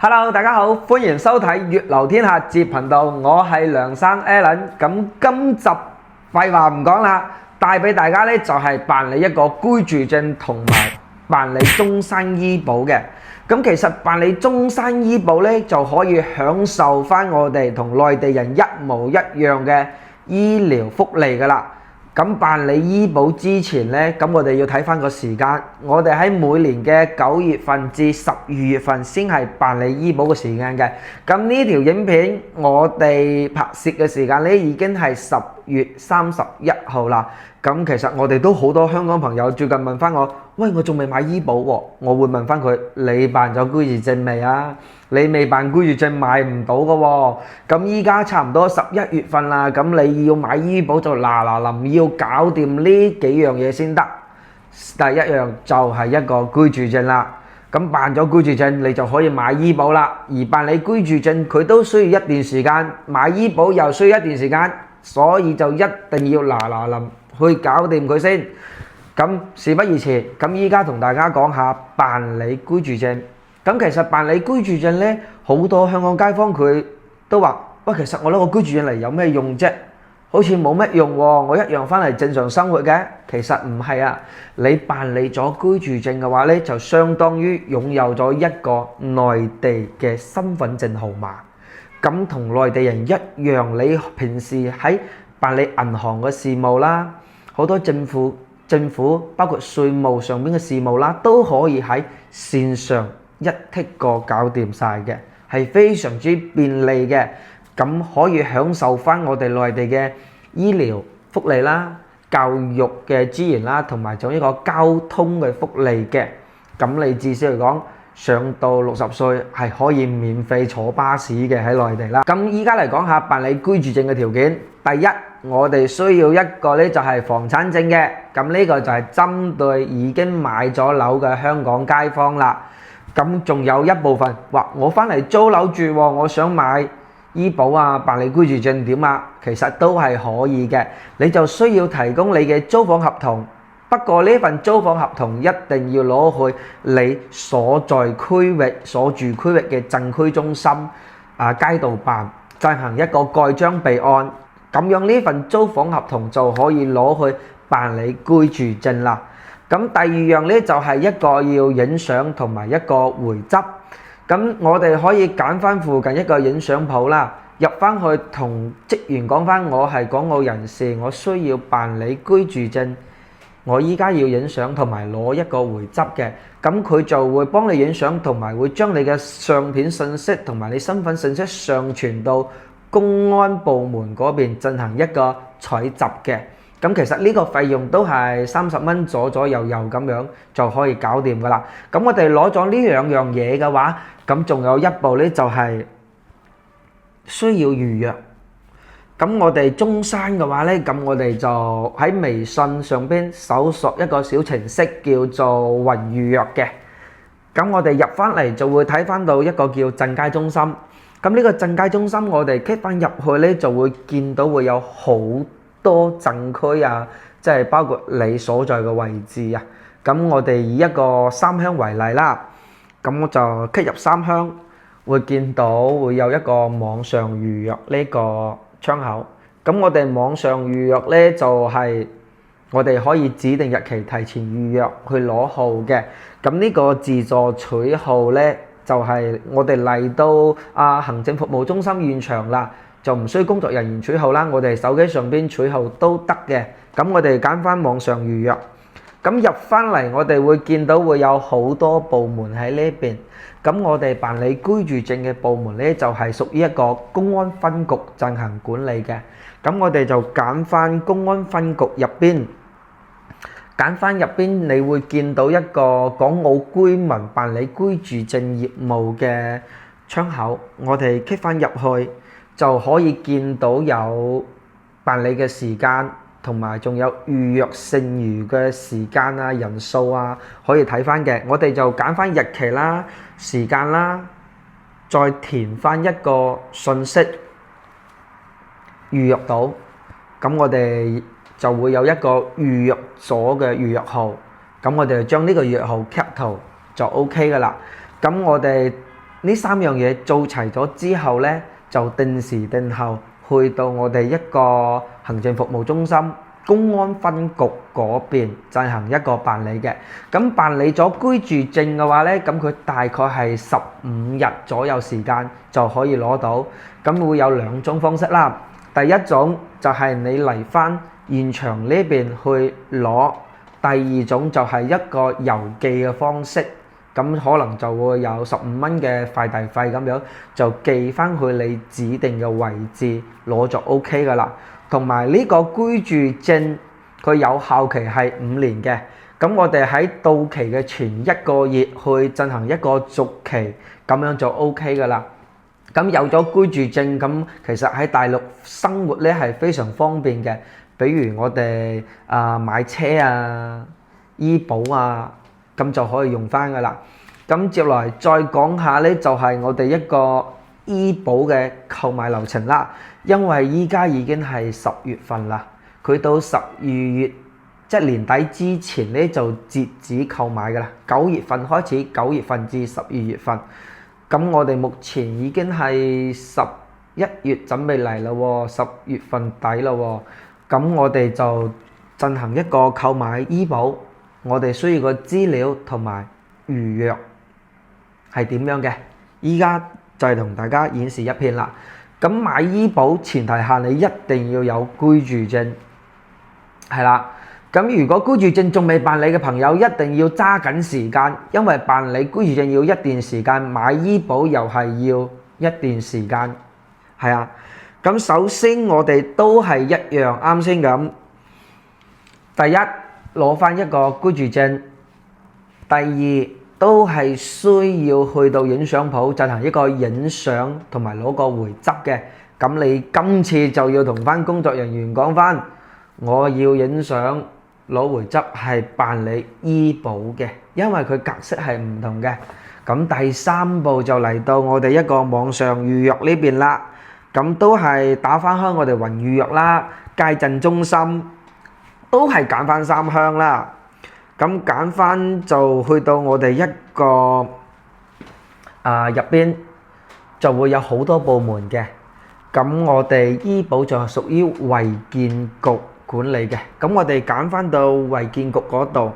Hello，大家好，歡迎收睇粵流天下節頻道，我係梁生 Alan。咁今集廢話唔講啦，帶俾大家呢就係辦理一個居住證同埋辦理終身醫保嘅。咁其實辦理終身醫保呢就可以享受翻我哋同內地人一模一樣嘅醫療福利噶啦。咁辦理醫保之前呢，咁我哋要睇翻個時間。我哋喺每年嘅9月份至12月份先係辦理醫保嘅時間嘅。咁呢條影片我哋拍攝嘅時間呢已經係10月31號啦。咁其實我哋都好多香港朋友最近問翻我，喂，我仲未買醫保喎。我會問翻佢，你辦咗居住證未啊？你未辦居住證買唔到嘅喎。咁依家差唔多11月份啦，咁你要買醫保就嗱臨要搞掂呢幾樣嘢先得。第一樣就係一個居住證啦。咁辦咗居住證，你就可以買醫保啦。而辦理居住證佢都需要一段時間，買醫保又需要一段時間，所以就一定要嗱臨去搞掂佢先。咁事不宜遲，咁依家同大家講下辦理居住證。咁其實辦理居住證呢，好多香港街坊佢都話：喂，其實我攞個居住證嚟有咩用啫？好似冇乜用喎，我一樣翻嚟正常生活嘅。其實唔係啊，你辦理咗居住證嘅話呢，就相當於擁有咗一個內地嘅身份證號碼。咁同內地人一樣，你平時喺辦理銀行嘅事務啦，好多政府包括稅務上邊嘅事務啦，都可以喺線上一剔過搞掂晒嘅，係非常之便利嘅。咁可以享受翻我哋內地嘅醫療福利啦、教育嘅資源啦，同埋仲有一個交通嘅福利嘅。咁你至少嚟講，上到60歲係可以免費坐巴士嘅喺內地啦。咁依家嚟講下辦理居住證嘅條件。第一，我哋需要一個呢就係房產證嘅。咁呢個就係針對已經買咗樓嘅香港街坊啦。咁仲有一部分話我翻嚟租樓住喎，我想買醫保啊，辦理居住證點啊？其實都係可以嘅，你就需要提供你嘅租房合同。不過呢份租房合同一定要攞去你所在區域、所住區域嘅鎮區中心街道辦進行一個蓋章備案，咁樣呢份租房合同就可以攞去辦理居住證啦。咁第二樣呢就係一個要影相同埋一個回執。咁我哋可以揀翻附近一個影相鋪啦，入翻去同職員講翻，我係港澳人士，我需要辦理居住證，我依家要影相同埋攞一個回執嘅。咁佢就會幫你影相，同埋會將你嘅相片信息同埋你身份信息上傳到公安部門嗰邊進行一個採集嘅。咁其實呢個費用都係30蚊左右咁樣就可以搞掂噶啦。咁我哋攞咗呢兩樣嘢嘅話，咁仲有一步呢就係需要預約。咁我哋中山嘅話呢，咁我哋就喺微信上邊搜索一個小程式叫做雲預約嘅。咁我哋入翻嚟就會睇翻到一個叫鎮街中心。咁呢個鎮街中心我哋 click 翻入去呢，就會見到會有好多鎮區啊，即係包括你所在嘅位置啊。咁我哋以一個三鄉為例啦，咁我就 click 入三鄉，會見到會有一個網上預約呢個窗口。咁我哋網上預約呢，就係我哋可以指定日期提前預約去攞號嘅。咁呢個自助取號呢，就係我哋嚟到行政服務中心現場啦，就唔需要工作人員取號啦，我哋手機上邊取號都得嘅。咁我哋揀翻網上預約，咁入翻嚟我哋會見到會有好多部門喺呢邊。咁我哋辦理居住證嘅部門呢，就係屬於一個公安分局進行管理嘅。咁我哋就揀翻公安分局入邊，揀翻入邊你會見到一個港澳居民辦理居住證業務嘅窗口，我哋 click 翻入去就可以見到有辦理嘅時間，同埋仲有預約剩餘嘅時間啊、人數啊，可以睇翻嘅。我哋就揀翻日期啦、時間啦，再填翻一個信息，預約到，咁我哋就會有一個預約咗嘅預約號。咁我哋就將呢個預約號 cap 圖就 OK 噶啦。咁我哋呢三樣嘢做齊咗之後呢，就定時定候去到我哋一個行政服務中心公安分局嗰邊進行一個辦理嘅。咁辦理咗居住證嘅話呢，咁佢大概係15日左右時間就可以攞到。咁會有兩種方式啦。第一種就係你嚟返現場呢邊去攞，第二種就係一個郵寄嘅方式。咁可能就會有15蚊嘅快遞費咁樣，就寄翻去你指定嘅位置攞就 OK 噶啦。同埋呢個居住證佢有效期係5年嘅，咁我哋喺到期嘅前1個月去進行一個續期，咁樣就 OK 噶啦。咁有咗居住證，咁其實喺大陸生活呢係非常方便嘅，比如我哋買車啊、醫保啊。咁就可以用翻噶啦。咁接來再講下呢，就係我哋一個醫保嘅購買流程啦。因為依家已經係10月份啦，佢到12月即係年底之前呢就截止購買噶啦。9月份開始，9月份至12月份。咁我哋目前已經係11月準備嚟啦喎，10月份底啦喎。咁我哋就進行一個購買醫保。我哋需要個資料同埋預約係點樣嘅？依家就係同大家演示一遍啦。咁買醫保前提下，你一定要有居住證，係啦。咁如果居住證仲未辦理嘅朋友，一定要揸緊時間，因為辦理居住證要一段時間，買醫保又係要一段時間，係啊。咁首先我哋都係一樣啱先咁，第一，攞翻一個居住證，第二都係需要去到影相鋪進行一個影相同埋攞個回執嘅。咁你今次就要同翻工作人員講翻，我要影相攞回執係辦理醫保嘅，因為佢格式係唔同嘅。咁第三步就嚟到我哋一個網上預約呢邊啦。咁都係打翻開我哋雲預約啦，街鎮中心。都係揀翻3鄉啦，咁揀翻就去到我哋一個入邊就會有好多部門嘅。咁我哋醫保就係屬於衛健局管理嘅，咁我哋揀翻到衛健局嗰度，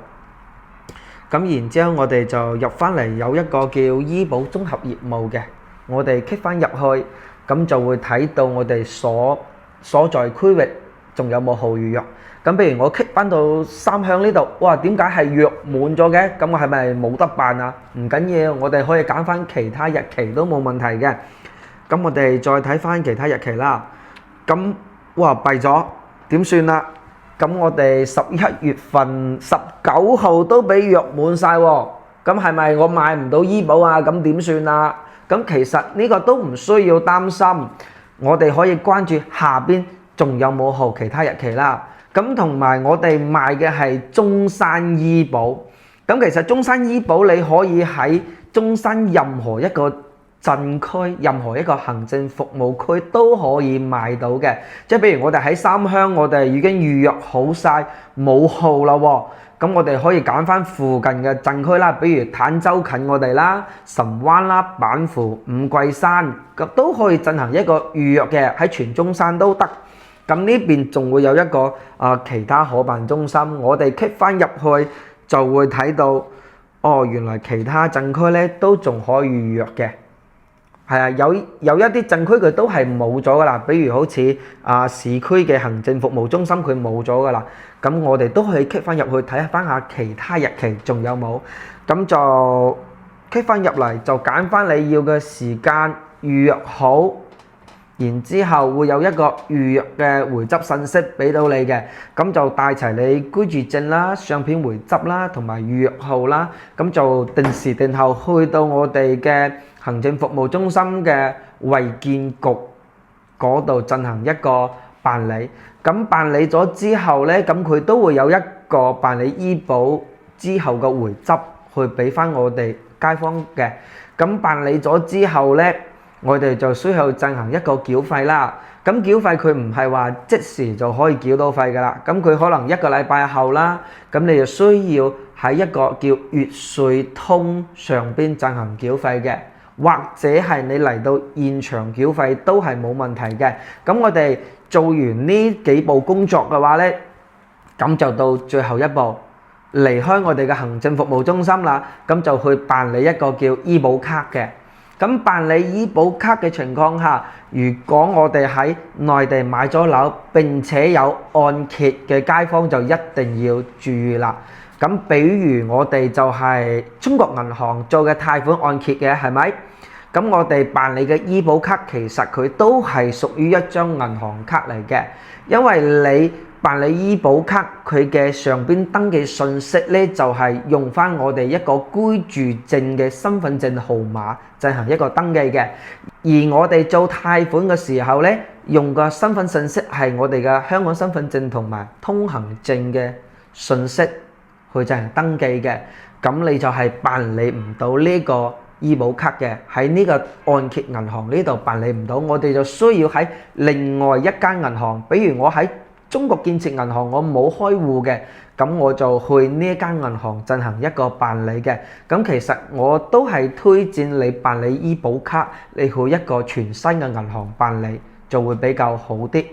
咁然之後我哋就入翻嚟有一個叫醫保綜合業務嘅，我哋 click 翻入去，咁就會睇到我哋所在區域仲有冇號預約。咁譬如我 click 翻到3鄉呢度，哇，點解係約滿咗嘅？咁我係咪冇得辦啊？唔緊要，我哋可以揀翻其他日期都冇問題嘅。咁我哋再睇翻其他日期啦。咁哇，弊咗，點算啦？咁我哋11月份19號都俾約滿晒喎。咁係咪我買唔到醫保啊？咁點算啊？咁其實呢個都唔需要擔心，我哋可以關注下邊仲有冇號其他日期啦。咁同埋我哋賣嘅係中山醫保，咁其實中山醫保你可以喺中山任何一個鎮區、任何一個行政服務區都可以買到嘅。即係譬如我哋喺3鄉，我哋已經預約好晒冇號啦喎，咁我哋可以揀翻附近嘅鎮區啦，比如坦洲近我哋啦、神灣啦、板湖、五桂山，咁都可以進行一個預約嘅，喺全中山都得。咁呢邊仲會有一個其他可辦中心，我哋 click 翻入去就會睇到，哦，原來其他鎮區咧都仲可以預約嘅，係啊，有一啲鎮區佢都係冇咗噶啦，比如好似市區嘅行政服務中心佢冇咗噶啦，咁我哋都可以 click 翻入去睇翻下其他日期仲有冇，咁就 click 翻入嚟就揀翻你要嘅時間預約好。然之後會有一個預約嘅回執信息俾到你嘅，咁就帶齊你居住證啦、相片回執啦同埋預約號啦，咁就定時定候去到我哋嘅行政服務中心嘅衛健局嗰度進行一個辦理。咁辦理咗之後呢，咁佢都會有一個辦理醫保之後嘅回執去俾翻我哋街坊嘅。咁辦理咗之後呢，我哋就需要進行一個繳費啦。咁繳費佢唔係話即時就可以繳到費㗎啦。咁佢可能1個禮拜後啦，咁你就需要喺一個叫粵稅通上邊進行繳費嘅。或者係你嚟到現場繳費都係冇問題嘅。咁我哋做完呢幾步工作嘅話呢，咁就到最後一步，離開我哋嘅行政服務中心啦，咁就去辦理一個叫醫保卡嘅。咁辦理醫保卡嘅情況下，如果我哋喺內地買咗樓並且有按揭嘅街坊就一定要注意啦。咁比如我哋就係中國銀行做嘅貸款按揭嘅，係咪？咁我哋辦理嘅醫保卡其實佢都係屬於一張銀行卡嚟嘅，因為你辦理醫保卡佢嘅上邊登記信息呢，就係用翻我哋一個居住證嘅身份證號碼進行一個登記嘅，而我哋做貸款嘅時候呢，用嘅身份信息係我哋嘅香港身份證同埋通行證嘅信息去進行登記嘅，咁你就係辦理唔到呢個醫保卡嘅，喺呢個按揭銀行呢度辦理唔到，我哋就需要喺另外一間銀行，比如我喺中國建設銀行我冇開戶嘅，咁我就去呢一間銀行進行一個辦理嘅。咁其實我都係推薦你辦理醫保卡，你去一個全新嘅銀行辦理就會比較好啲。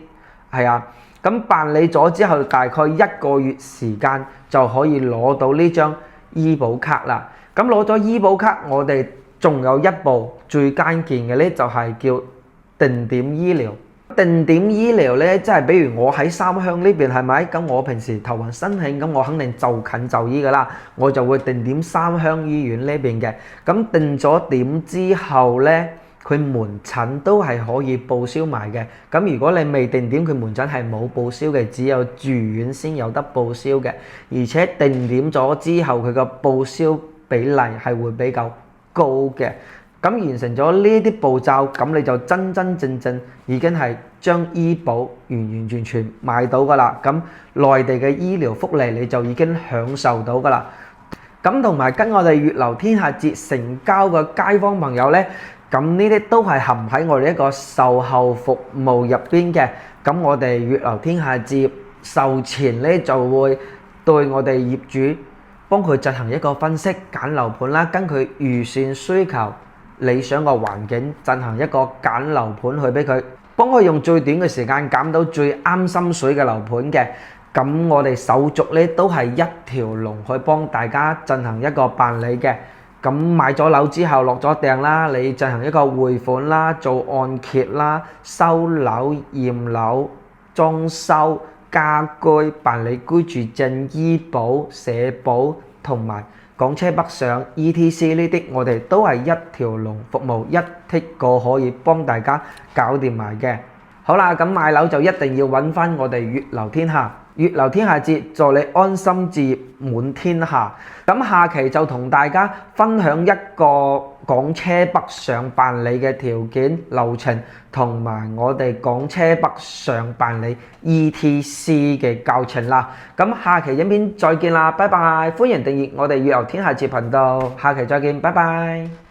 係啊，咁辦理咗之後大概1個月時間就可以攞到呢張醫保卡啦。咁攞咗醫保卡，我哋仲有一步最關鍵嘅呢，就係叫定點醫療。定點醫療呢，即係比如我喺三鄉呢邊係咪？咁我平時頭暈身慶，咁我肯定就近就醫㗎啦，我就會定點三鄉醫院呢邊嘅。咁定咗點之後呢，佢門診都係可以報銷埋嘅。咁如果你未定點，佢門診係冇報銷嘅，只有住院先有得報銷嘅。而且定點咗之後，佢個報銷比例係會比較高嘅。咁完成咗呢啲步驟，咁你就真真正正已經係將醫保完完全全買到㗎啦。咁內地嘅醫療福利你就已經享受到㗎啦。咁同埋跟我哋粵流天下節成交嘅街坊朋友呢，咁呢啲都係含喺我哋一個售後服務入邊嘅。咁我哋粵流天下節售前呢，就會對我哋業主幫佢進行一個分析，揀樓盤啦，根據預算需求理想個環境進行一個揀樓盤去俾佢，幫佢用最短嘅時間揀到最啱心水嘅樓盤嘅。咁我哋手續呢都係一條龍去幫大家進行一個辦理嘅。咁買咗樓之後落咗訂啦，你進行一個匯款啦，做按揭啦，收樓、驗樓、裝修、家居、辦理居住證、醫保、社保同埋港車北上 ETC 呢啲，我哋都係一條龍服務，一剔過可以幫大家搞掂埋嘅。好啦，咁買樓就一定要揾翻我哋粵流天下，粵流天下節助你安心置業滿天下。咁下期就同大家分享一個港車北上辦理嘅條件流程，同埋我哋港車北上辦理 ETC 嘅教程啦。咁下期影片再見啦，拜拜！歡迎訂閱我哋粵流天下節頻道，下期再見，拜拜。